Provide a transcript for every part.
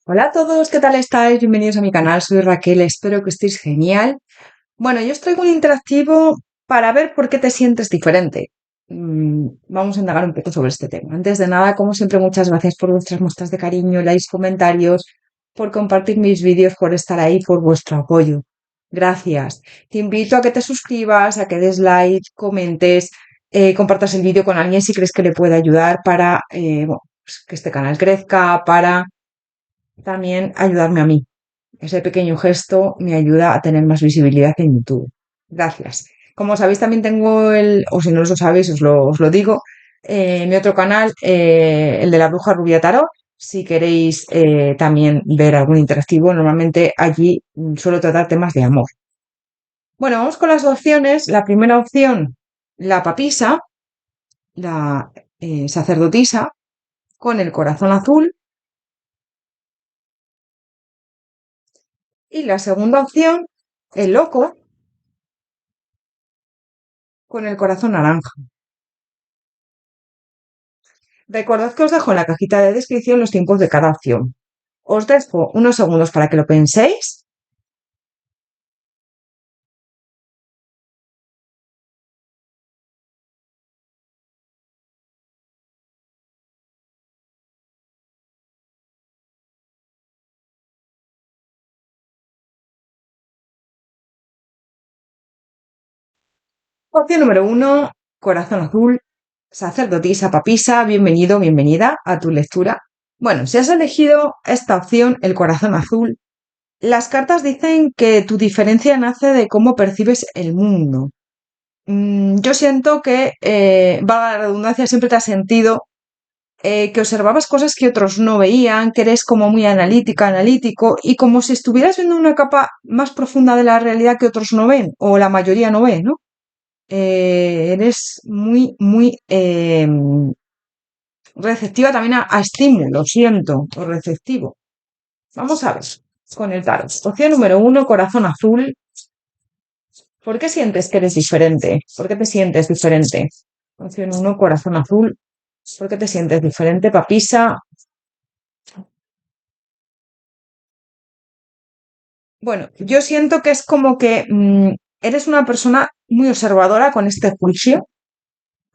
Hola a todos, ¿qué tal estáis? Bienvenidos a mi canal, soy Raquel, espero que estéis genial. Bueno, yo os traigo un interactivo para ver por qué te sientes diferente. Vamos a indagar un poco sobre este tema. Antes de nada, como siempre, muchas gracias por vuestras muestras de cariño, likes, comentarios, por compartir mis vídeos, por estar ahí, por vuestro apoyo. Gracias. Te invito a que te suscribas, a que des like, comentes, compartas el vídeo con alguien si crees que le puede ayudar para bueno, pues que este canal crezca, para también ayudarme a mí. Ese pequeño gesto me ayuda a tener más visibilidad en YouTube. Gracias. Como sabéis, también tengo o si no lo sabéis, os lo digo, mi otro canal, el de la Bruja Rubia Tarot. Si queréis también ver algún interactivo, normalmente allí suelo tratar temas de amor. Bueno, vamos con las opciones. La primera opción, la papisa, la sacerdotisa, con el corazón azul. Y la segunda opción, el loco, con el corazón naranja. Recordad que os dejo en la cajita de descripción los tiempos de cada opción. Os dejo unos segundos para que lo penséis. Opción número uno, corazón azul, sacerdotisa, papisa, bienvenido, bienvenida a tu lectura. Bueno, si has elegido esta opción, el corazón azul, las cartas dicen que tu diferencia nace de cómo percibes el mundo. Yo siento que, valga la redundancia, siempre te has sentido que observabas cosas que otros no veían, que eres como muy analítica, analítico, y como si estuvieras viendo una capa más profunda de la realidad que otros no ven, o la mayoría no ve, ¿no? Eres muy, muy receptiva también a estímulos, siento, o receptivo. Vamos a ver con el tarot. Opción número uno, corazón azul. ¿Por qué sientes que eres diferente? ¿Por qué te sientes diferente? Opción uno, corazón azul. ¿Por qué te sientes diferente, papisa? Bueno, yo siento que es como que eres una persona muy observadora con este juicio,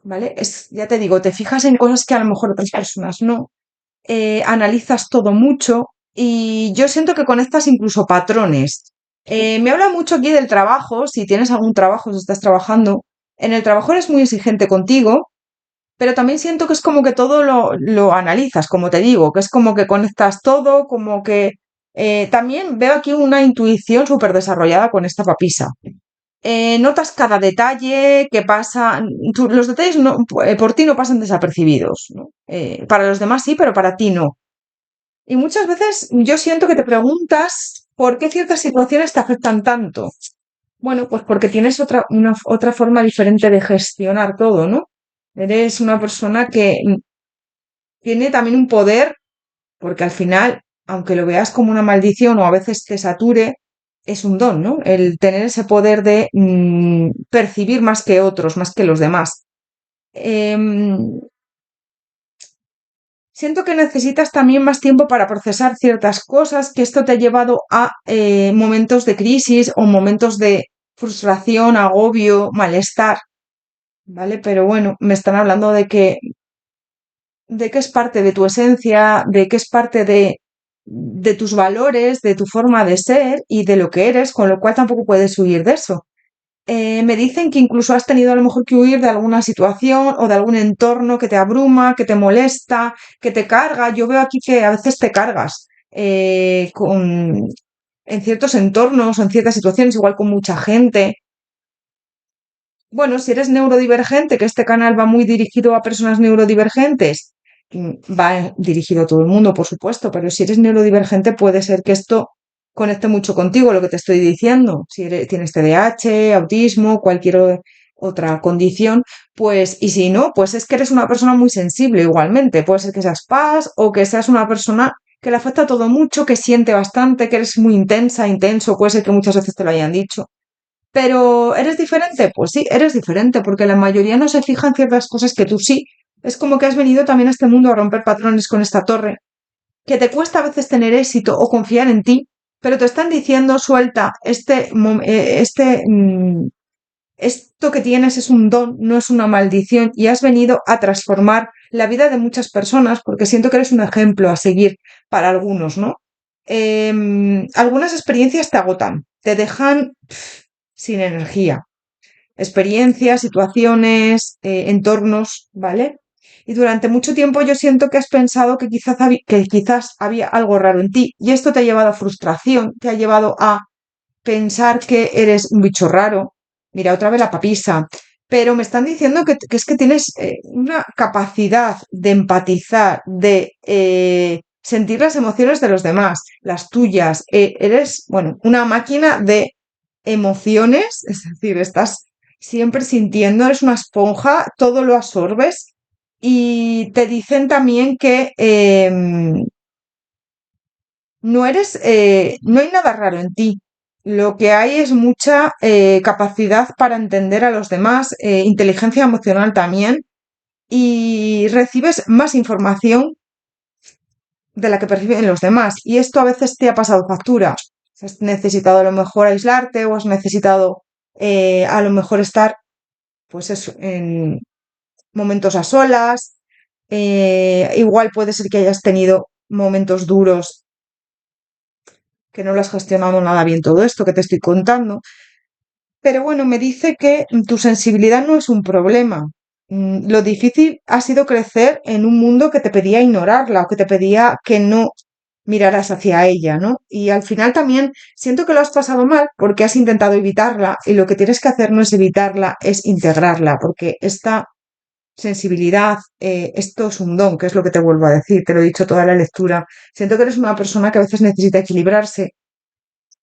¿vale? Ya te digo, te fijas en cosas que a lo mejor otras personas no, analizas todo mucho y yo siento que conectas incluso patrones. Me habla mucho aquí del trabajo, si tienes algún trabajo, si estás trabajando, en el trabajo eres muy exigente contigo, pero también siento que es como que todo lo analizas, como te digo, que es como que conectas todo, como que también veo aquí una intuición súper desarrollada con esta papisa. Notas cada detalle que pasa, los detalles por ti no pasan desapercibidos, ¿no? Para los demás sí, pero para ti no. Y muchas veces yo siento que te preguntas por qué ciertas situaciones te afectan tanto. Bueno, pues porque tienes otra forma diferente de gestionar todo, ¿no? Eres una persona que tiene también un poder, porque al final, aunque lo veas como una maldición o a veces te sature, es un don, ¿no? El tener ese poder de percibir más que otros, más que los demás. Em, Siento que necesitas también más tiempo para procesar ciertas cosas, que esto te ha llevado a momentos de crisis o momentos de frustración, agobio, malestar, ¿vale? Pero bueno, me están hablando de que es parte de tu esencia, de que es parte de tus valores, de tu forma de ser y de lo que eres, con lo cual tampoco puedes huir de eso. Me dicen que incluso has tenido a lo mejor que huir de alguna situación o de algún entorno que te abruma, que te molesta, que te carga. Yo veo aquí que a veces te cargas en ciertos entornos o en ciertas situaciones, igual con mucha gente. Bueno, si eres neurodivergente, que este canal va muy dirigido a personas neurodivergentes, va dirigido a todo el mundo, por supuesto, pero si eres neurodivergente puede ser que esto conecte mucho contigo, lo que te estoy diciendo. Si tienes TDAH, autismo, otra condición, pues, y si no, pues es que eres una persona muy sensible igualmente. Puede ser que seas paz o que seas una persona que le afecta todo mucho, que siente bastante, que eres muy intensa, intenso, puede ser que muchas veces te lo hayan dicho. Pero, ¿eres diferente? Pues sí, eres diferente, porque la mayoría no se fija en ciertas cosas que tú sí. Es como que has venido también a este mundo a romper patrones con esta torre. que te cuesta a veces tener éxito o confiar en ti, pero te están diciendo, suelta, esto que tienes es un don, no es una maldición, y has venido a transformar la vida de muchas personas, porque siento que eres un ejemplo a seguir para algunos, ¿no? Algunas experiencias te agotan, te dejan sin energía. Experiencias, situaciones, entornos, ¿vale? Y durante mucho tiempo yo siento que has pensado que quizás había algo raro en ti, y esto te ha llevado a frustración, te ha llevado a pensar que eres un bicho raro. Mira, otra vez la papisa. Pero me están diciendo que es que tienes una capacidad de empatizar, de sentir las emociones de los demás, las tuyas. Eres, bueno, una máquina de emociones, es decir, estás siempre sintiendo, eres una esponja, todo lo absorbes. Y te dicen también que no hay nada raro en ti. Lo que hay es mucha capacidad para entender a los demás, inteligencia emocional también, y recibes más información de la que perciben los demás. Y esto a veces te ha pasado factura. Has necesitado a lo mejor aislarte o has necesitado a lo mejor estar, pues eso, en momentos a solas. Igual puede ser que hayas tenido momentos duros que no lo has gestionado nada bien todo esto que te estoy contando. Pero bueno, me dice que tu sensibilidad no es un problema. Lo difícil ha sido crecer en un mundo que te pedía ignorarla o que te pedía que no miraras hacia ella, ¿no? Y al final también siento que lo has pasado mal porque has intentado evitarla y lo que tienes que hacer no es evitarla, es integrarla, porque esta sensibilidad, esto es un don, que es lo que te vuelvo a decir, te lo he dicho toda la lectura. Siento que eres una persona que a veces necesita equilibrarse,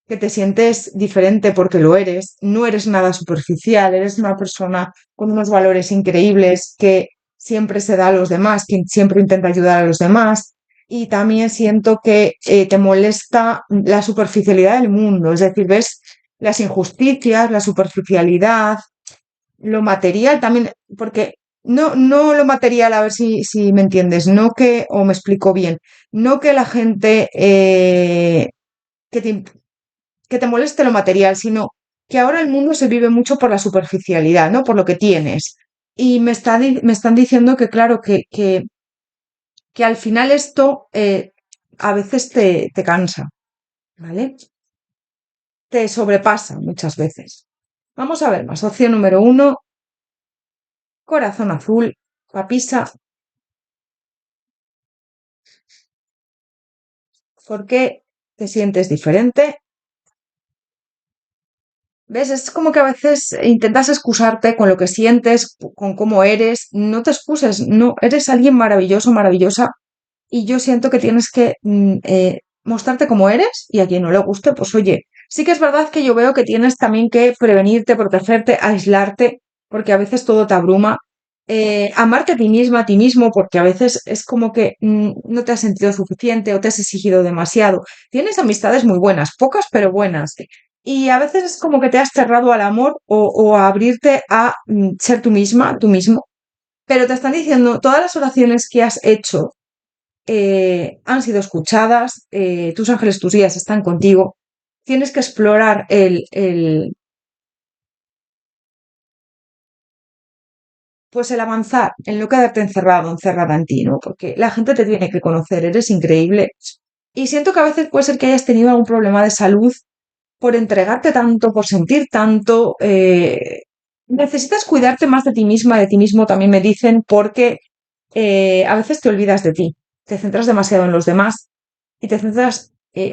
que te sientes diferente porque lo eres, no eres nada superficial, eres una persona con unos valores increíbles que siempre se da a los demás, que siempre intenta ayudar a los demás. Y también siento que te molesta la superficialidad del mundo, es decir, ves las injusticias, la superficialidad, lo material también, porque no lo material, a ver si me entiendes, no que, o me explico bien, no que la gente que te que te moleste lo material, sino que ahora el mundo se vive mucho por la superficialidad, ¿no? Por lo que tienes. Y me están diciendo que, claro, que al final esto a veces te cansa, ¿vale? Te sobrepasa muchas veces. Vamos a ver más. Opción número uno, corazón azul, papisa. ¿Por qué te sientes diferente? ¿Ves? Es como que a veces intentas excusarte con lo que sientes, con cómo eres. No te excuses, no, eres alguien maravilloso, maravillosa. Y yo siento que tienes que mostrarte como eres y a quien no le guste, pues oye, sí que es verdad que yo veo que tienes también que prevenirte, protegerte, aislarte, porque a veces todo te abruma. Amarte a ti misma, a ti mismo, porque a veces es como que no te has sentido suficiente o te has exigido demasiado. Tienes amistades muy buenas, pocas pero buenas. Y a veces es como que te has cerrado al amor o a abrirte a ser tú misma, tú mismo. Pero te están diciendo todas las oraciones que has hecho han sido escuchadas, tus ángeles, tus guías están contigo. Tienes que explorar pues el avanzar, el no quedarte encerrado, encerrada en ti, ¿no? Porque la gente te tiene que conocer, eres increíble. Y siento que a veces puede ser que hayas tenido algún problema de salud por entregarte tanto, por sentir tanto. Necesitas cuidarte más de ti misma, de ti mismo, también me dicen, porque a veces te olvidas de ti, te centras demasiado en los demás y te centras y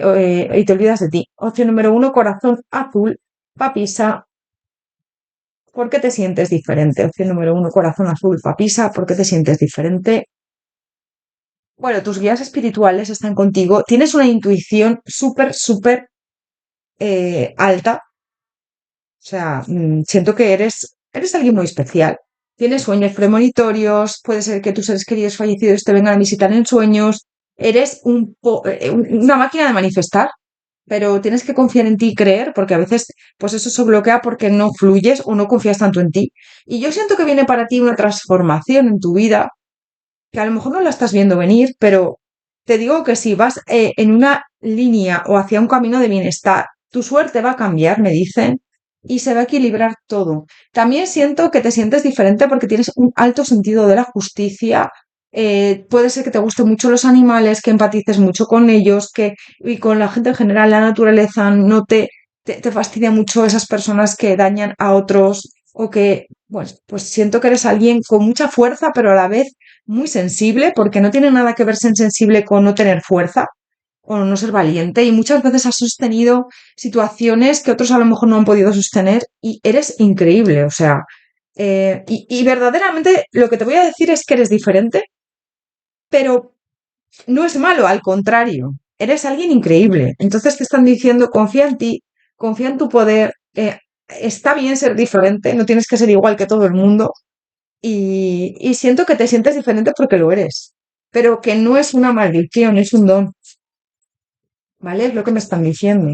te olvidas de ti. Opción número uno, corazón azul, papisa, ¿por qué te sientes diferente? Opción número uno, corazón azul, papisa, ¿por qué te sientes diferente? Bueno, tus guías espirituales están contigo, tienes una intuición súper, súper alta, o sea, siento que eres alguien muy especial. Tienes sueños premonitorios, puede ser que tus seres queridos fallecidos te vengan a visitar en sueños. Eres una máquina de manifestar, pero tienes que confiar en ti y creer, porque a veces, pues eso se bloquea porque no fluyes o no confías tanto en ti. Y yo siento que viene para ti una transformación en tu vida, que a lo mejor no la estás viendo venir, pero te digo que si vas en una línea o hacia un camino de bienestar, tu suerte va a cambiar, me dicen, y se va a equilibrar todo. También siento que te sientes diferente porque tienes un alto sentido de la justicia. Puede ser que te gusten mucho los animales, que empatices mucho con ellos, que y con la gente en general, la naturaleza, no te fastidia mucho esas personas que dañan a otros o que, bueno, pues siento que eres alguien con mucha fuerza, pero a la vez muy sensible, porque no tiene nada que ver ser sensible con no tener fuerza o no ser valiente. Y muchas veces has sostenido situaciones que otros a lo mejor no han podido sostener y eres increíble. O sea, y verdaderamente lo que te voy a decir es que eres diferente, pero no es malo, al contrario, eres alguien increíble. Entonces te están diciendo, confía en ti, confía en tu poder. Está bien ser diferente, no tienes que ser igual que todo el mundo, y siento que te sientes diferente porque lo eres, pero que no es una maldición, es un don, ¿vale? Es lo que me están diciendo.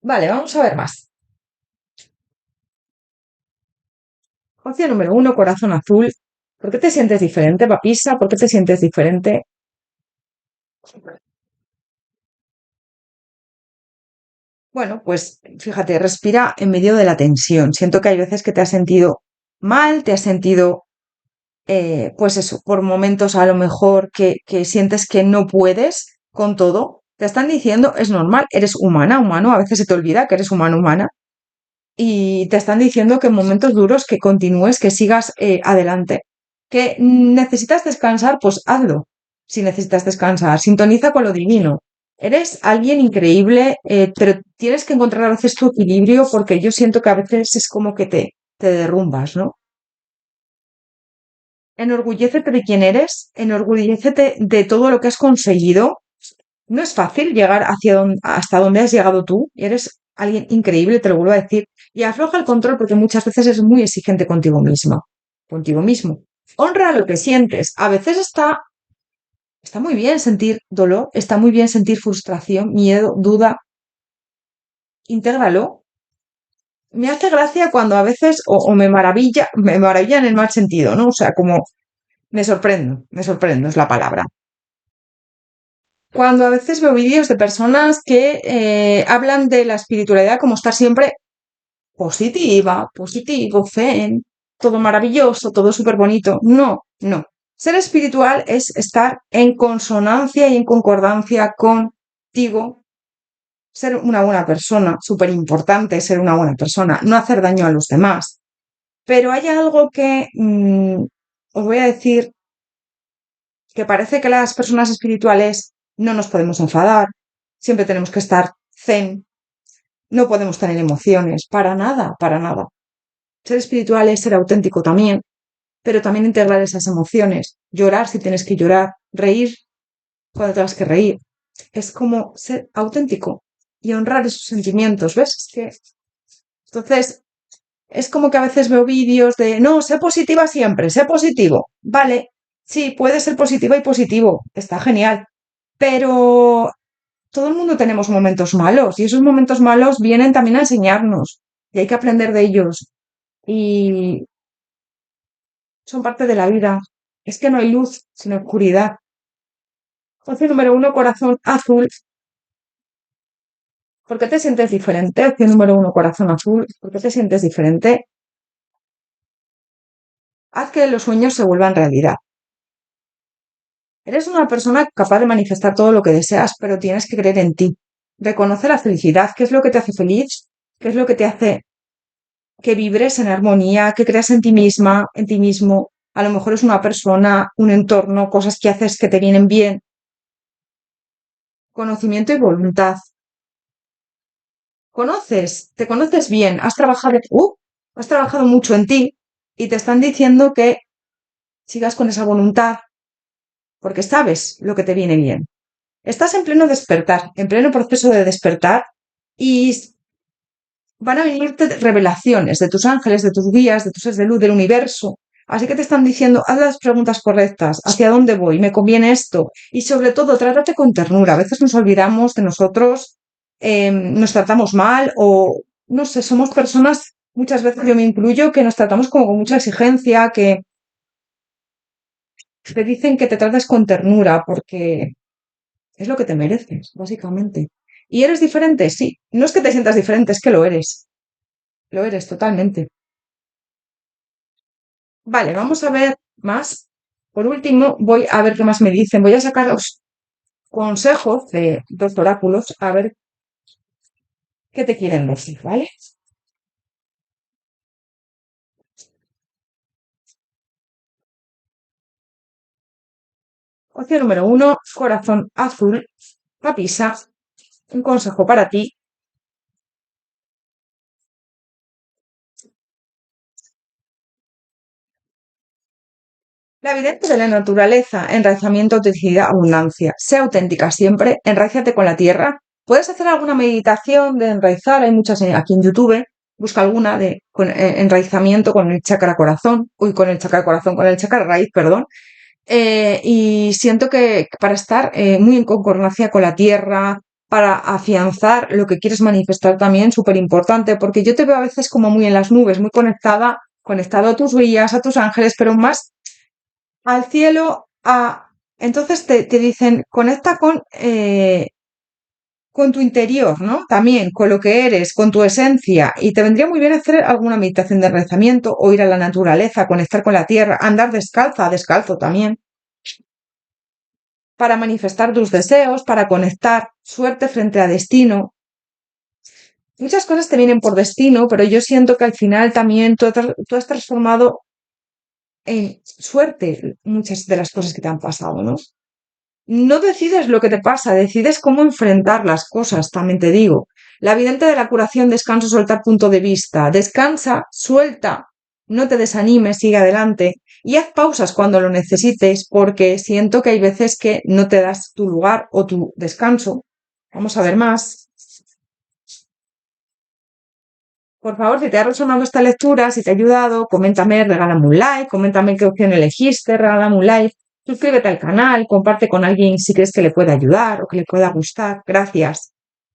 Vale, vamos a ver más. Opción número uno, corazón azul. ¿Por qué te sientes diferente, papisa? ¿Por qué te sientes diferente? Bueno, pues fíjate, respira en medio de la tensión. Siento que hay veces que te has sentido mal, te has sentido, pues eso, por momentos a lo mejor que sientes que no puedes con todo. Te están diciendo, es normal, eres humana, humano, a veces se te olvida que eres humano, humana, y te están diciendo que en momentos duros que continúes, que sigas adelante. Que necesitas descansar, pues hazlo. Si necesitas descansar, sintoniza con lo divino. Eres alguien increíble, pero tienes que encontrar a veces tu equilibrio porque yo siento que a veces es como que te derrumbas, ¿no? Enorgullécete de quién eres, enorgullécete de todo lo que has conseguido. No es fácil llegar hasta donde has llegado tú, y eres alguien increíble, te lo vuelvo a decir, y afloja el control porque muchas veces es muy exigente contigo misma, contigo mismo. Honra lo que sientes. A veces está muy bien sentir dolor, está muy bien sentir frustración, miedo, duda. Intégralo. Me hace gracia cuando a veces, o me maravilla en el mal sentido, ¿no? O sea, como me sorprendo, es la palabra. Cuando a veces veo vídeos de personas que hablan de la espiritualidad como estar siempre positiva, positivo, zen, todo maravilloso, todo súper bonito. No, no. Ser espiritual es estar en consonancia y en concordancia contigo, ser una buena persona, súper importante ser una buena persona, no hacer daño a los demás. Pero hay algo que os voy a decir que parece que las personas espirituales no nos podemos enfadar, siempre tenemos que estar zen, no podemos tener emociones, para nada, para nada. Ser espiritual es ser auténtico también, pero también integrar esas emociones, llorar si tienes que llorar, reír cuando tengas que reír. Es como ser auténtico y honrar esos sentimientos, ¿ves? Entonces, es como que a veces veo vídeos de, no, sé positiva siempre, sé positivo. Vale, sí, puede ser positiva y positivo, está genial, pero todo el mundo tenemos momentos malos y esos momentos malos vienen también a enseñarnos y hay que aprender de ellos y son parte de la vida. Es que no hay luz sin oscuridad. Opción número uno, corazón azul. ¿Por qué te sientes diferente? Opción número uno, corazón azul. ¿Por qué te sientes diferente? Haz que los sueños se vuelvan realidad. Eres una persona capaz de manifestar todo lo que deseas, pero tienes que creer en ti. Reconoce la felicidad. ¿Qué es lo que te hace feliz? ¿Qué es lo que te hace que vibres en armonía, que creas en ti misma, en ti mismo? A lo mejor es una persona, un entorno, cosas que haces que te vienen bien. Conocimiento y voluntad. Te conoces bien, has trabajado mucho en ti y te están diciendo que sigas con esa voluntad porque sabes lo que te viene bien. Estás en pleno despertar, en pleno proceso de despertar y van a venirte revelaciones de tus ángeles, de tus guías, de tus seres de luz, del universo. Así que te están diciendo, haz las preguntas correctas, ¿hacia dónde voy? ¿Me conviene esto? Y sobre todo, trátate con ternura. A veces nos olvidamos de nosotros, nos tratamos mal o, no sé, somos personas, muchas veces yo me incluyo, que nos tratamos como con mucha exigencia, que te dicen que te trates con ternura porque es lo que te mereces, básicamente. ¿Y eres diferente? Sí. No es que te sientas diferente, es que lo eres. Lo eres totalmente. Vale, vamos a ver más. Por último, voy a ver qué más me dicen. Voy a sacar los consejos de dos oráculos a ver qué te quieren decir, ¿vale? Opción número uno, corazón azul, papisa. Un consejo para ti. La evidencia de la naturaleza, enraizamiento, autenticidad, abundancia. Sea auténtica siempre, enraízate con la tierra. Puedes hacer alguna meditación de enraizar, hay muchas aquí en YouTube. Busca alguna de enraizamiento con el chakra corazón, uy, con el chakra corazón, con el chakra raíz, perdón. Y siento que para estar muy en concordancia con la tierra, para afianzar lo que quieres manifestar también, súper importante, porque yo te veo a veces como muy en las nubes, muy conectada, conectado a tus guías, a tus ángeles, pero más al cielo, entonces te dicen, conecta con tu interior, ¿no? También, con lo que eres, con tu esencia. Y te vendría muy bien hacer alguna meditación de rezamiento o ir a la naturaleza, conectar con la tierra, andar descalza, descalzo también, para manifestar tus deseos, para conectar suerte frente a destino. Muchas cosas te vienen por destino, pero yo siento que al final también tú has transformado en suerte muchas de las cosas que te han pasado, ¿no? No decides lo que te pasa, decides cómo enfrentar las cosas, también te digo. La vidente de la curación, descanso, soltar punto de vista. Descansa, suelta, no te desanimes, sigue adelante y haz pausas cuando lo necesites porque siento que hay veces que no te das tu lugar o tu descanso. Vamos a ver más. Por favor, si te ha resonado esta lectura, si te ha ayudado, coméntame, regálame un like, coméntame qué opción elegiste, regálame un like, suscríbete al canal, comparte con alguien si crees que le puede ayudar o que le pueda gustar. Gracias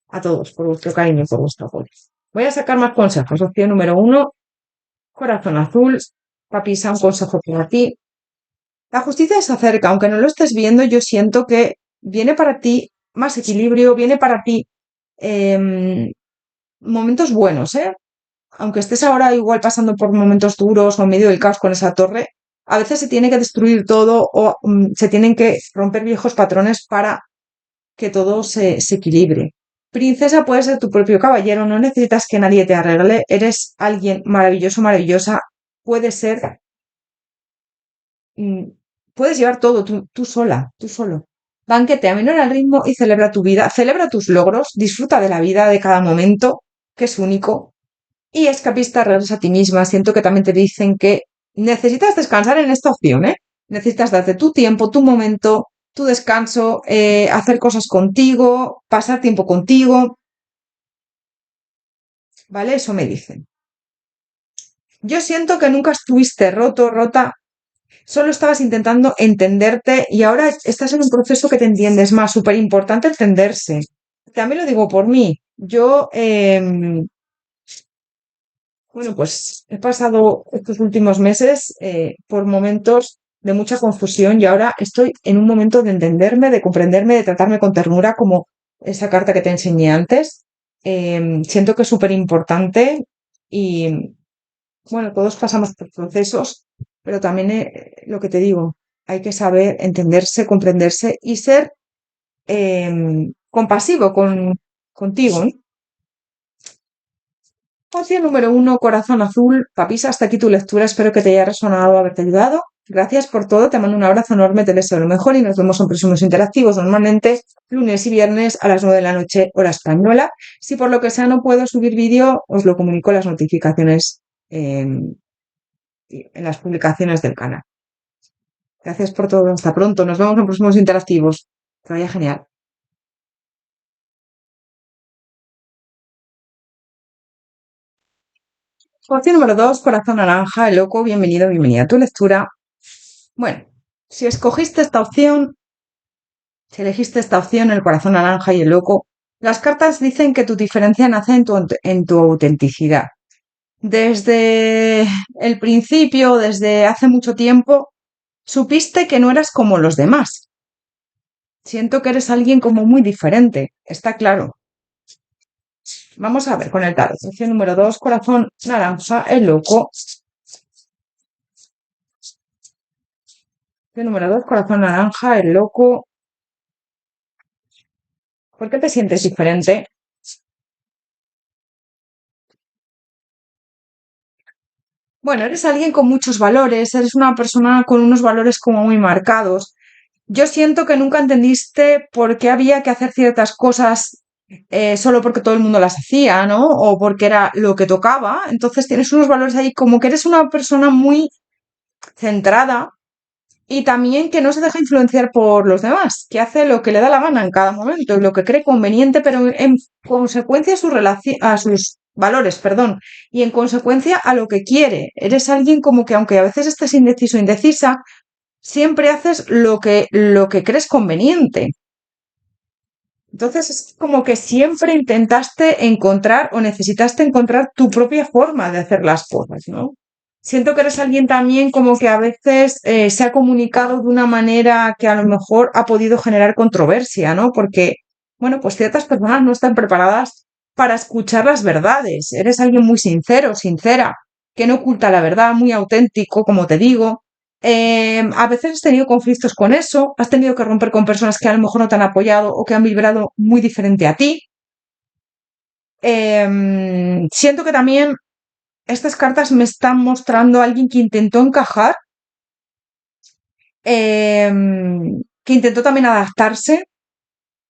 a todos por vuestro cariño y por vuestro apoyo. Voy a sacar más consejos. Opción número uno, corazón azul, papisa, un consejo para ti. La justicia se acerca, aunque no lo estés viendo, yo siento que viene para ti más equilibrio, viene para ti em, momentos buenos, ¿eh? Aunque estés ahora igual pasando por momentos duros o en medio del caos con esa torre, a veces se tiene que destruir todo o se tienen que romper viejos patrones para que todo se equilibre. Princesa, puedes ser tu propio caballero, no necesitas que nadie te arregle, eres alguien maravilloso, maravillosa, puedes ser, mm, puedes llevar todo tú sola, tú solo. Banquete, aminora el ritmo y celebra tu vida, celebra tus logros, disfruta de la vida, de cada momento, que es único, y escapista, regresas a ti misma. Siento que también te dicen que necesitas descansar en esta opción, ¿eh? Necesitas darte tu tiempo, tu momento, tu descanso, hacer cosas contigo, pasar tiempo contigo, ¿vale? Eso me dicen. Yo siento que nunca estuviste roto, rota, solo estabas intentando entenderte y ahora estás en un proceso que te entiendes más, súper importante entenderse. También lo digo por mí. Yo, bueno, pues he pasado estos últimos meses por momentos de mucha confusión y ahora estoy en un momento de entenderme, de comprenderme, de tratarme con ternura, como esa carta que te enseñé antes. Siento que es súper importante y, bueno, todos pasamos por procesos, pero también lo que te digo, hay que saber entenderse, comprenderse y ser compasivo contigo, ¿no? Opción número uno, corazón azul. Papisa, hasta aquí tu lectura. Espero que te haya resonado, haberte ayudado. Gracias por todo. Te mando un abrazo enorme, te deseo lo mejor y nos vemos en próximos interactivos. Normalmente lunes y viernes a las 9 de la noche, hora española. Si por lo que sea no puedo subir vídeo, os lo comunico en las notificaciones en las publicaciones del canal. Gracias por todo. Hasta pronto. Nos vemos en próximos interactivos. Que vaya genial. Opción número dos, corazón naranja, el loco. Bienvenido, bienvenida a tu lectura. Bueno, si escogiste esta opción, si elegiste esta opción, el corazón naranja y el loco, las cartas dicen que tu diferencia nace en tu autenticidad. Desde el principio, desde hace mucho tiempo, supiste que no eras como los demás. Siento que eres alguien como muy diferente, está claro. Vamos a ver con el tarot. Opción número 2, corazón naranja, el loco. Opción número 2, corazón naranja, el loco. ¿Por qué te sientes diferente? Bueno, eres alguien con muchos valores, eres una persona con unos valores como muy marcados. Yo siento que nunca entendiste por qué había que hacer ciertas cosas solo porque todo el mundo las hacía, ¿no? O porque era lo que tocaba. Entonces tienes unos valores ahí como que eres una persona muy centrada y también que no se deja influenciar por los demás, que hace lo que le da la gana en cada momento y lo que cree conveniente, pero en consecuencia a, a sus valores, perdón, y en consecuencia a lo que quiere. Eres alguien como que aunque a veces estés indeciso o indecisa, siempre haces lo que crees conveniente. Entonces es como que siempre intentaste encontrar o necesitaste encontrar tu propia forma de hacer las cosas, ¿no? Siento que eres alguien también como que a veces se ha comunicado de una manera que a lo mejor ha podido generar controversia, ¿no? Porque, bueno, pues ciertas personas no están preparadas para escuchar las verdades. Eres alguien muy sincero, sincera, que no oculta la verdad, muy auténtico, como te digo. A veces has tenido conflictos con eso, has tenido que romper con personas que a lo mejor no te han apoyado o que han vibrado muy diferente a ti. Siento que también estas cartas me están mostrando a alguien que intentó encajar, que intentó también adaptarse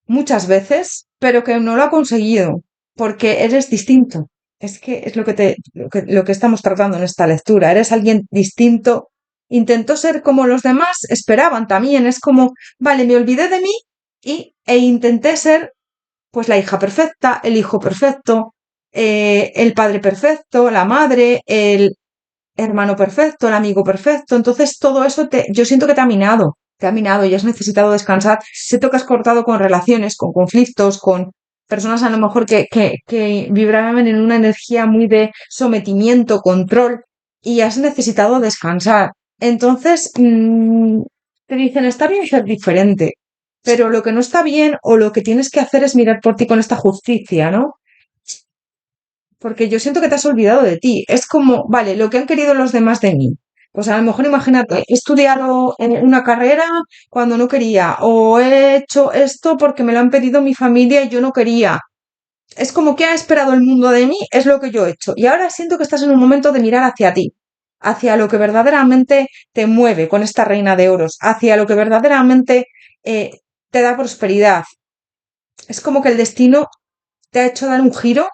muchas veces, pero que no lo ha conseguido, porque eres distinto. Es que es lo que estamos tratando en esta lectura. Eres alguien distinto. Intentó ser como los demás, esperaban también. Es como, vale, me olvidé de mí e intenté ser pues la hija perfecta, el hijo perfecto, el padre perfecto, la madre, el hermano perfecto, el amigo perfecto. Entonces todo eso yo siento que te ha minado y has necesitado descansar. Siento que has cortado con relaciones, con conflictos, con personas a lo mejor que vibraban en una energía muy de sometimiento, control y has necesitado descansar. Entonces, te dicen, está bien ser diferente, pero lo que no está bien o lo que tienes que hacer es mirar por ti con esta justicia, ¿no? Porque yo siento que te has olvidado de ti. Es como, vale, lo que han querido los demás de mí. Pues a lo mejor imagínate, he estudiado en una carrera cuando no quería, o he hecho esto porque me lo han pedido mi familia y yo no quería. Es como que ha esperado el mundo de mí, es lo que yo he hecho. Y ahora siento que estás en un momento de mirar hacia ti, hacia lo que verdaderamente te mueve con esta reina de oros, hacia lo que verdaderamente eh, te da prosperidad. Es como que el destino te ha hecho dar un giro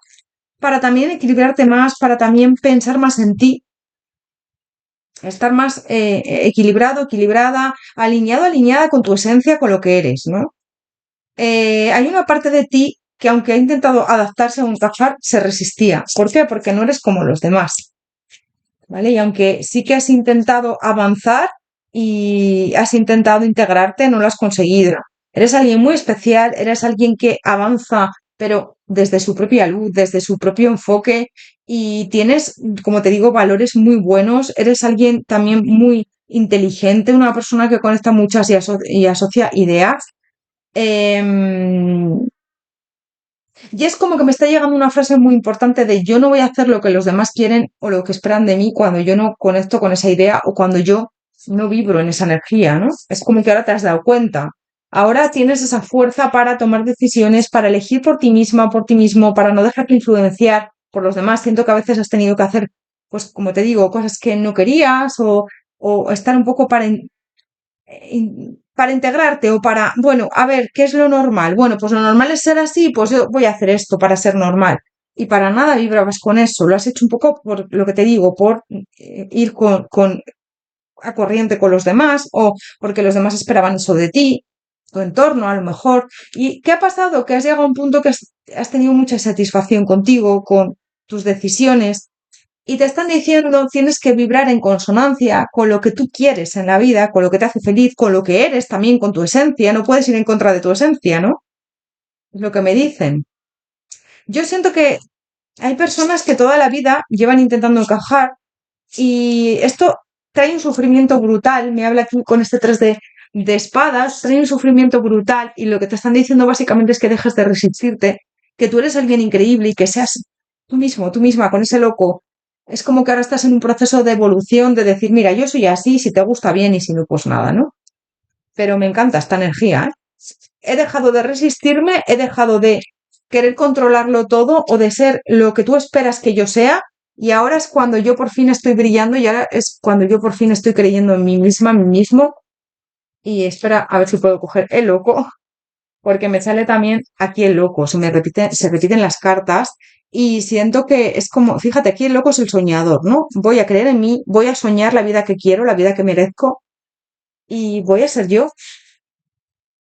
para también equilibrarte más, para también pensar más en ti, estar más equilibrado, equilibrada, alineado, alineada con tu esencia, con lo que eres, ¿no? Hay una parte de ti que aunque ha intentado adaptarse a encajar, se resistía. ¿Por qué? Porque no eres como los demás, ¿vale? Y aunque sí que has intentado avanzar y has intentado integrarte, no lo has conseguido. Eres alguien muy especial, eres alguien que avanza, pero desde su propia luz, desde su propio enfoque y tienes, como te digo, valores muy buenos. Eres alguien también muy inteligente, una persona que conecta muchas y asocia ideas. Em, y es como que me está llegando una frase muy importante de yo no voy a hacer lo que los demás quieren o lo que esperan de mí cuando yo no conecto con esa idea o cuando yo no vibro en esa energía, ¿no? Es como que ahora te has dado cuenta. Ahora tienes esa fuerza para tomar decisiones, para elegir por ti misma, por ti mismo, para no dejarte influenciar por los demás. Siento que a veces has tenido que hacer, pues como te digo, cosas que no querías o estar un poco para integrarte o para, bueno, a ver, ¿qué es lo normal? Bueno, pues lo normal es ser así, pues yo voy a hacer esto para ser normal. Y para nada vibrabas con eso, lo has hecho un poco por lo que te digo, por ir con a corriente con los demás o porque los demás esperaban eso de ti, tu entorno a lo mejor. ¿Y qué ha pasado? Que has llegado a un punto que has tenido mucha satisfacción contigo, con tus decisiones y te están diciendo tienes que vibrar en consonancia con lo que tú quieres en la vida, con lo que te hace feliz, con lo que eres también, con tu esencia. No puedes ir en contra de tu esencia, ¿no? Es lo que me dicen. Yo siento que hay personas que toda la vida llevan intentando encajar y esto trae un sufrimiento brutal, me habla aquí con este 3 de espadas, trae un sufrimiento brutal y lo que te están diciendo básicamente es que dejes de resistirte, que tú eres alguien increíble y que seas tú mismo, tú misma, con ese loco. Es como que ahora estás en un proceso de evolución, de decir, mira, yo soy así, si te gusta bien y si no, pues nada, ¿no? Pero me encanta esta energía, ¿eh? He dejado de resistirme, he dejado de querer controlarlo todo o de ser lo que tú esperas que yo sea y ahora es cuando yo por fin estoy brillando y ahora es cuando yo por fin estoy creyendo en mí misma, en mí mismo y espera a ver si puedo coger el loco porque me sale también aquí el loco, se repiten las cartas y siento que es como, fíjate, aquí el loco es el soñador, ¿no? Voy a creer en mí, voy a soñar la vida que quiero, la vida que merezco y voy a ser yo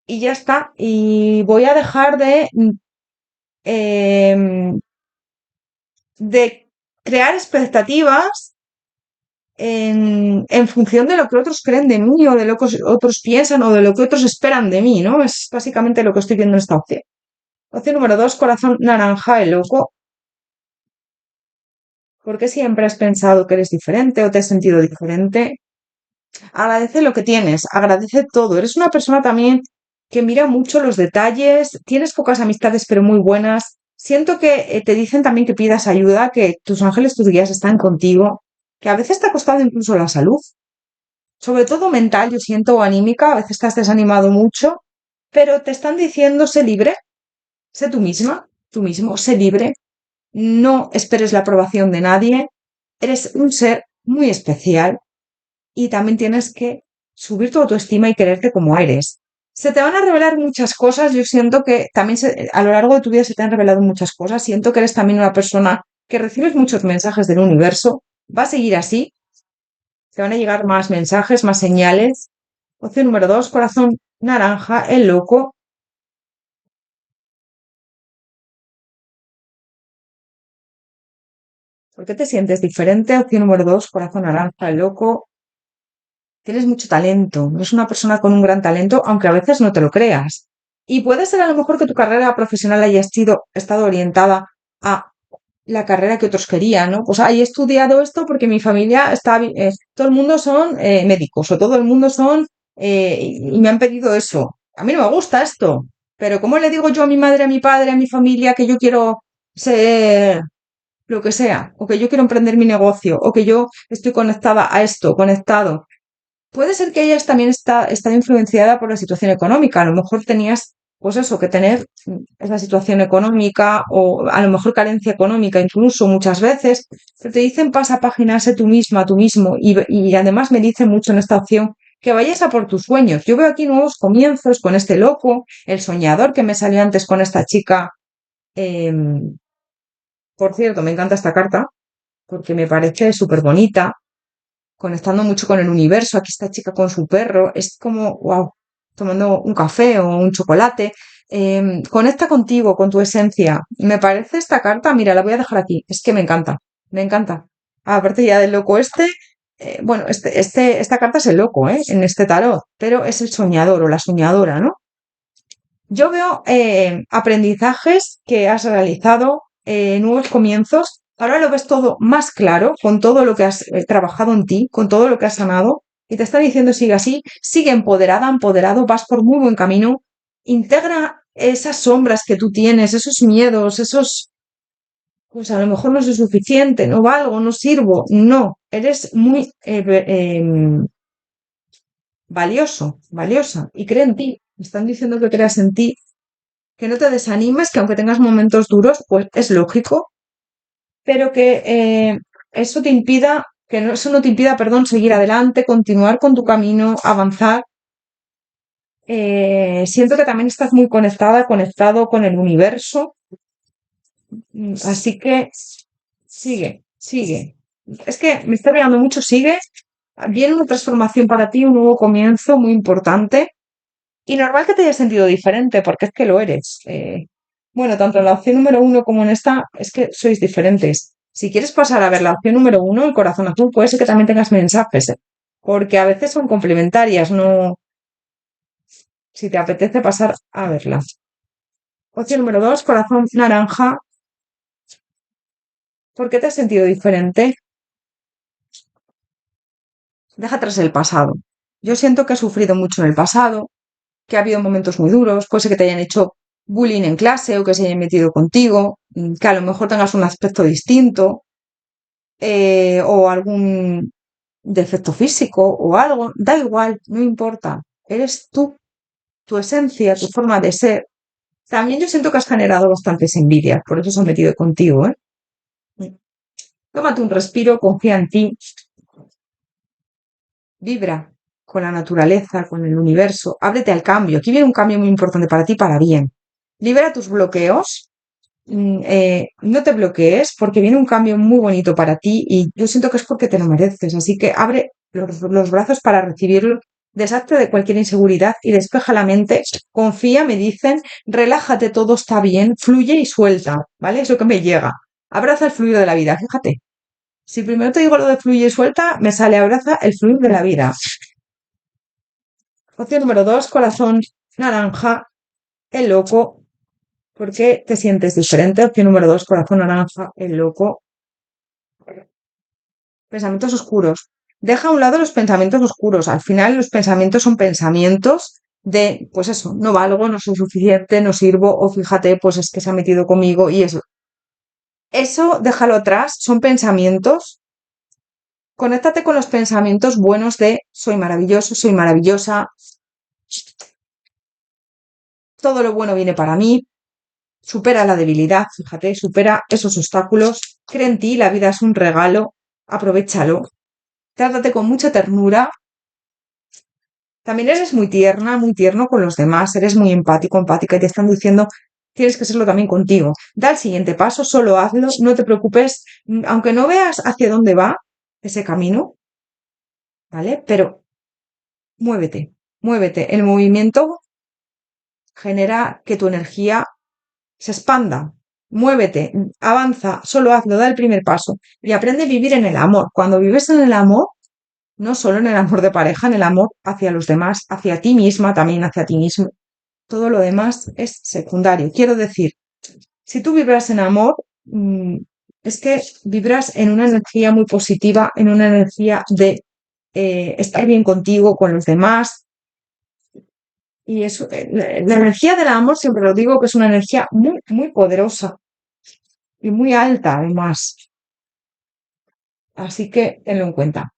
y ya está. Y voy a dejar em, de crear expectativas en función de lo que otros creen de mí o de lo que otros piensan o de lo que otros esperan de mí, ¿no? Es básicamente lo que estoy viendo en esta opción. Opción número 2, corazón naranja, el loco. ¿Por qué siempre has pensado que eres diferente o te has sentido diferente? Agradece lo que tienes, agradece todo. Eres una persona también que mira mucho los detalles, tienes pocas amistades pero muy buenas. Siento que te dicen también que pidas ayuda, que tus ángeles, tus guías están contigo, que a veces te ha costado incluso la salud, sobre todo mental, yo siento, o anímica, a veces estás desanimado mucho, pero te están diciendo sé libre, sé tú misma, tú mismo, sé libre, no esperes la aprobación de nadie, eres un ser muy especial y también tienes que subir tu autoestima y quererte como eres. Se te van a revelar muchas cosas, yo siento que también a lo largo de tu vida se te han revelado muchas cosas, siento que eres también una persona que recibes muchos mensajes del universo, va a seguir así, te van a llegar más mensajes, más señales. Opción número 2, corazón naranja, el loco. ¿Por qué te sientes diferente? Opción número 2, corazón naranja, el loco. Tienes mucho talento, eres una persona con un gran talento, aunque a veces no te lo creas. Y puede ser a lo mejor que tu carrera profesional haya estado orientada a la carrera que otros querían, ¿no? Pues he estudiado esto porque mi familia está, todo el mundo son médicos o todo el mundo son, y me han pedido eso. A mí no me gusta esto, pero ¿cómo le digo yo a mi madre, a mi padre, a mi familia que yo quiero ser lo que sea, o que yo quiero emprender mi negocio, o que yo estoy conectada a esto, conectado? Puede ser que ellas también está influenciada por la situación económica. A lo mejor tenías, pues eso, que tener esa situación económica o a lo mejor carencia económica incluso muchas veces. Pero te dicen pasa página, sé tú misma, tú mismo. Y además me dicen mucho en esta opción que vayas a por tus sueños. Yo veo aquí nuevos comienzos con este loco, el soñador que me salió antes con esta chica. em, por cierto, me encanta esta carta porque me parece súper bonita conectando mucho con el universo. Aquí esta chica con su perro, es como, wow, tomando un café o un chocolate. Conecta contigo, con tu esencia. Me parece esta carta, mira, la voy a dejar aquí, es que me encanta, me encanta. Aparte ya del loco este, bueno, esta carta es el loco, ¿eh? En este tarot, pero es el soñador o la soñadora, ¿no? Yo veo aprendizajes que has realizado, nuevos comienzos. Ahora lo ves todo más claro, con todo lo que has trabajado en ti, con todo lo que has sanado. Y te está diciendo sigue así, sigue empoderada, empoderado, vas por muy buen camino. Integra esas sombras que tú tienes, esos miedos, esos, pues a lo mejor no soy suficiente, no valgo, no sirvo. No, eres muy valioso, valiosa. Y cree en ti. Me están diciendo que creas en ti, que no te desanimes, que aunque tengas momentos duros, pues es lógico, pero que eso te impida, eso no te impida, perdón, seguir adelante, continuar con tu camino, avanzar. Siento que también estás muy conectada, conectado con el universo, así que sigue, sigue. Es que me está pegando mucho, sigue. Viene una transformación para ti, un nuevo comienzo muy importante. Y normal que te hayas sentido diferente, porque es que lo eres. Bueno, tanto en la opción número 1 como en esta, es que sois diferentes. Si quieres pasar a ver la opción número 1, el corazón azul, puede ser que también tengas mensajes, porque a veces son complementarias, no si te apetece pasar a verla. Opción número 2, corazón naranja, ¿por qué te has sentido diferente? Deja atrás el pasado. Yo siento que has sufrido mucho en el pasado, que ha habido momentos muy duros, puede ser que te hayan hecho bullying en clase o que se hayan metido contigo, que a lo mejor tengas un aspecto distinto o algún defecto físico o algo, da igual, no importa. Eres tú, tu esencia, tu forma de ser. También yo siento que has generado bastantes envidias, por eso se han metido contigo, ¿eh? Tómate un respiro, confía en ti, vibra con la naturaleza, con el universo, ábrete al cambio. Aquí viene un cambio muy importante para ti, para bien. Libera tus bloqueos, no te bloquees porque viene un cambio muy bonito para ti y yo siento que es porque te lo mereces. Así que abre los brazos para recibirlo, deshazte de cualquier inseguridad y despeja la mente. Confía, me dicen, relájate, todo está bien, fluye y suelta, ¿vale? Es lo que me llega. Abraza el fluido de la vida, fíjate. Si primero te digo lo de fluye y suelta, me sale abraza el fluir de la vida. Opción número 2, corazón naranja, el loco. ¿Por qué te sientes diferente? Opción número 2, corazón naranja, el loco. Pensamientos oscuros. Deja a un lado los pensamientos oscuros. Al final los pensamientos son pensamientos de, pues eso, no valgo, no soy suficiente, no sirvo, o fíjate, pues es que se ha metido conmigo y eso. Eso déjalo atrás, son pensamientos. Conéctate con los pensamientos buenos de soy maravilloso, soy maravillosa, todo lo bueno viene para mí, supera la debilidad, fíjate, supera esos obstáculos, cree en ti, la vida es un regalo, aprovéchalo, trátate con mucha ternura. También eres muy tierna, muy tierno con los demás, eres muy empático, empática y te están diciendo tienes que serlo también contigo. Da el siguiente paso, solo hazlo, no te preocupes, aunque no veas hacia dónde va ese camino, ¿vale? Pero muévete, muévete. El movimiento genera que tu energía se expanda. Muévete, avanza, solo hazlo, da el primer paso y aprende a vivir en el amor. Cuando vives en el amor, no solo en el amor de pareja, en el amor hacia los demás, hacia ti misma, también hacia ti mismo. Todo lo demás es secundario. Quiero decir, si tú vibras en amor, es que vibras en una energía muy positiva, en una energía de estar bien contigo, con los demás. Y eso, la energía del amor, siempre lo digo, que es una energía muy, muy poderosa y muy alta, además. Así que tenlo en cuenta.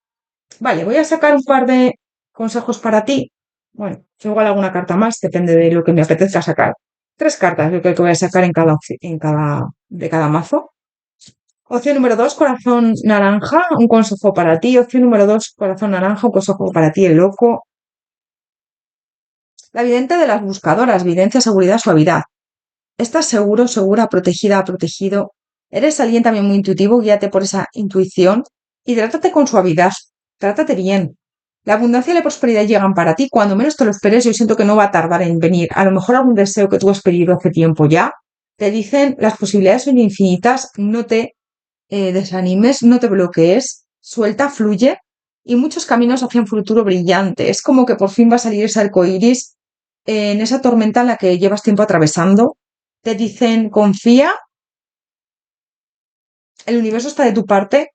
Vale, voy a sacar un par de consejos para ti. Bueno, igual alguna carta más, depende de lo que me apetezca sacar. Tres cartas, yo creo que voy a sacar de cada mazo. Opción número 2, corazón naranja, un consejo para ti. Opción número 2, corazón naranja, un consejo para ti, el loco. La vidente de las buscadoras, videncia, seguridad, suavidad. Estás seguro, segura, protegida, protegido. Eres alguien también muy intuitivo, guíate por esa intuición y trátate con suavidad, trátate bien. La abundancia y la prosperidad llegan para ti cuando menos te lo esperes. Yo siento que no va a tardar en venir. A lo mejor algún deseo que tú has pedido hace tiempo ya. Te dicen las posibilidades son infinitas, no te desanimes, no te bloquees, suelta, fluye y muchos caminos hacia un futuro brillante. Es como que por fin va a salir ese arco iris en esa tormenta en la que llevas tiempo atravesando. Te dicen confía, el universo está de tu parte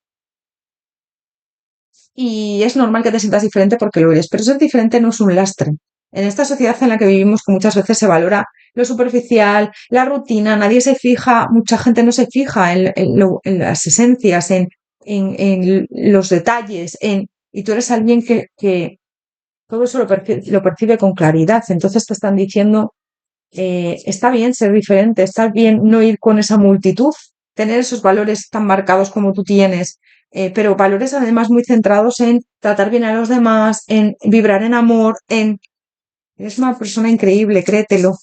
y es normal que te sientas diferente porque lo eres, pero ser diferente no es un lastre. En esta sociedad en la que vivimos, que muchas veces se valora lo superficial, la rutina, nadie se fija, mucha gente no se fija en las esencias, en los detalles, y tú eres alguien que todo eso lo percibe con claridad. Entonces te están diciendo, está bien ser diferente, está bien no ir con esa multitud, tener esos valores tan marcados como tú tienes, pero valores además muy centrados en tratar bien a los demás, en vibrar en amor, en... Eres una persona increíble, créetelo.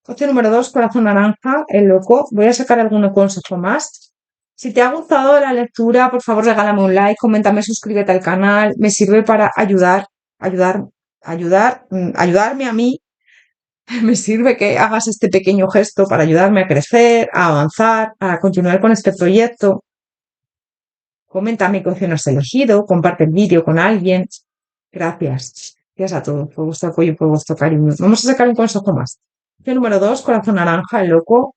Opción número 2, corazón naranja, el loco. Voy a sacar algún consejo más. Si te ha gustado la lectura, por favor regálame un like, coméntame, suscríbete al canal. Me sirve para ayudar, ayudarme a mí. Me sirve que hagas este pequeño gesto para ayudarme a crecer, a avanzar, a continuar con este proyecto. Coméntame qué opción has elegido, comparte el vídeo con alguien. Gracias. Gracias a todos por vuestro apoyo y por vuestro cariño. Vamos a sacar un consejo más. Opción número 2, corazón naranja, el loco.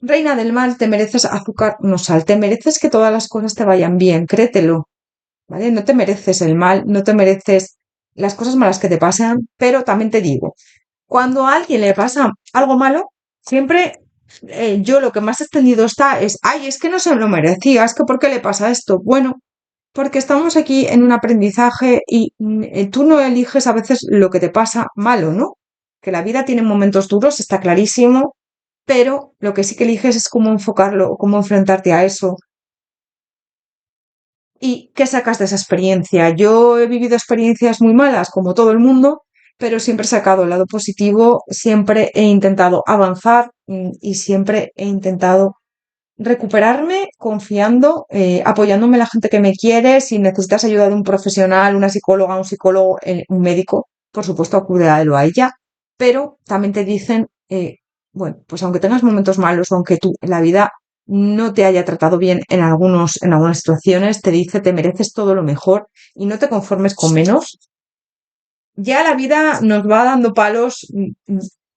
Reina del mal, te mereces azúcar, no sal, te mereces que todas las cosas te vayan bien, créetelo. ¿vale? No te mereces el mal, no te mereces las cosas malas que te pasan, pero también te digo, cuando a alguien le pasa algo malo, siempre yo lo que más extendido está es, ay, es que no se lo merecía, es que ¿por qué le pasa esto? Bueno, porque estamos aquí en un aprendizaje y tú no eliges a veces lo que te pasa malo, ¿no? Que la vida tiene momentos duros, está clarísimo, pero lo que sí que eliges es cómo enfocarlo, cómo enfrentarte a eso y qué sacas de esa experiencia. Yo he vivido experiencias muy malas, como todo el mundo, pero siempre he sacado el lado positivo, siempre he intentado avanzar y siempre he intentado recuperarme confiando, apoyándome en la gente que me quiere. Si necesitas ayuda de un profesional, una psicóloga, un psicólogo, un médico, por supuesto acúdelo a ella, pero también te dicen, bueno, pues aunque tengas momentos malos, aunque tú en la vida no te haya tratado bien en algunas situaciones, te dice te mereces todo lo mejor y no te conformes con menos. Ya la vida nos va dando palos,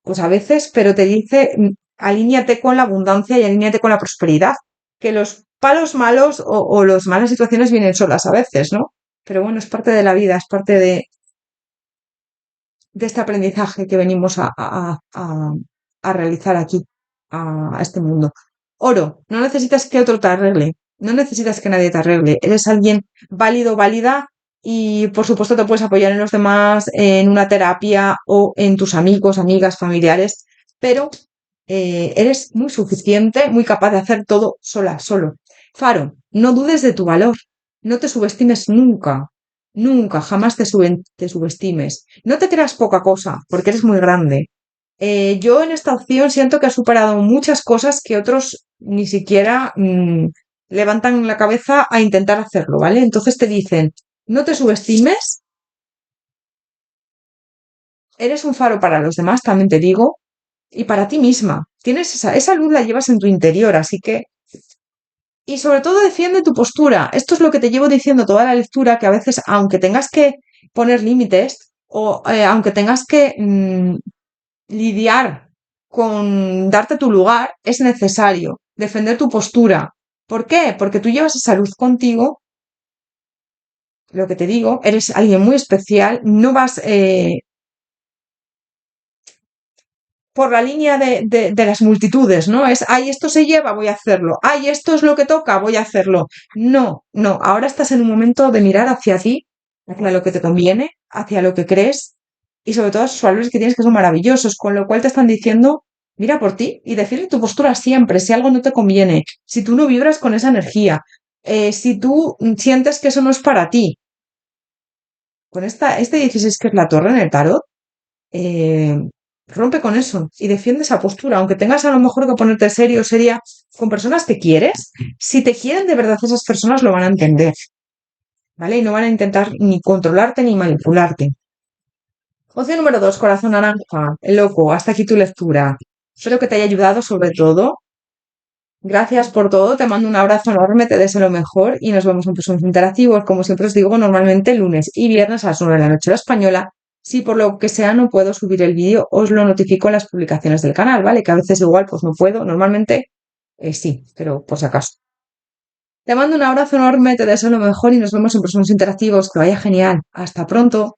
pues a veces, pero te dice, alíñate con la abundancia y alíñate con la prosperidad. Que los palos malos o las malas situaciones vienen solas a veces, ¿no? Pero bueno, es parte de la vida, es parte de este aprendizaje que venimos a realizar aquí, a este mundo. Oro, no necesitas que otro te arregle, no necesitas que nadie te arregle. Eres alguien válido, válida y por supuesto te puedes apoyar en los demás, en una terapia o en tus amigos, amigas, familiares, pero eres muy suficiente, muy capaz de hacer todo sola, solo. Faro, no dudes de tu valor, no te subestimes nunca, nunca, jamás te subestimes. No te creas poca cosa, porque eres muy grande. Yo en esta opción siento que has superado muchas cosas que otros ni siquiera levantan la cabeza a intentar hacerlo, ¿vale? Entonces te dicen, no te subestimes, eres un faro para los demás, también te digo, y para ti misma. Tienes esa luz la llevas en tu interior, así que y sobre todo defiende tu postura. Esto es lo que te llevo diciendo toda la lectura, que a veces, aunque tengas que poner límites o aunque tengas que lidiar con darte tu lugar, es necesario defender tu postura. ¿Por qué? Porque tú llevas esa luz contigo, lo que te digo, eres alguien muy especial, no vas por la línea de las multitudes, ¿no? Es, ay, esto se lleva, voy a hacerlo. Ay, esto es lo que toca, voy a hacerlo. No, no, ahora estás en un momento de mirar hacia ti, hacia lo que te conviene, hacia lo que crees y sobre todo esos valores que tienes que son maravillosos, con lo cual te están diciendo, mira por ti y defiende tu postura siempre, si algo no te conviene, si tú no vibras con esa energía, si tú sientes que eso no es para ti. Con este 16 que es la torre en el tarot, eh, rompe con eso y defiende esa postura, aunque tengas a lo mejor que ponerte serio, seria con personas que quieres, si te quieren de verdad esas personas lo van a entender, ¿vale? Y no van a intentar ni controlarte ni manipularte. Opción número 2, corazón naranja, el loco, hasta aquí tu lectura. Espero que te haya ayudado sobre todo. Gracias por todo, te mando un abrazo enorme, te deseo lo mejor y nos vemos en próximos interactivos, como siempre os digo, normalmente lunes y viernes a las 9 de la noche hora española. Si por lo que sea no puedo subir el vídeo, os lo notifico en las publicaciones del canal, ¿vale? Que a veces igual pues no puedo, normalmente sí, pero por si acaso. Te mando un abrazo enorme, te deseo lo mejor y nos vemos en próximos interactivos, que vaya genial. Hasta pronto.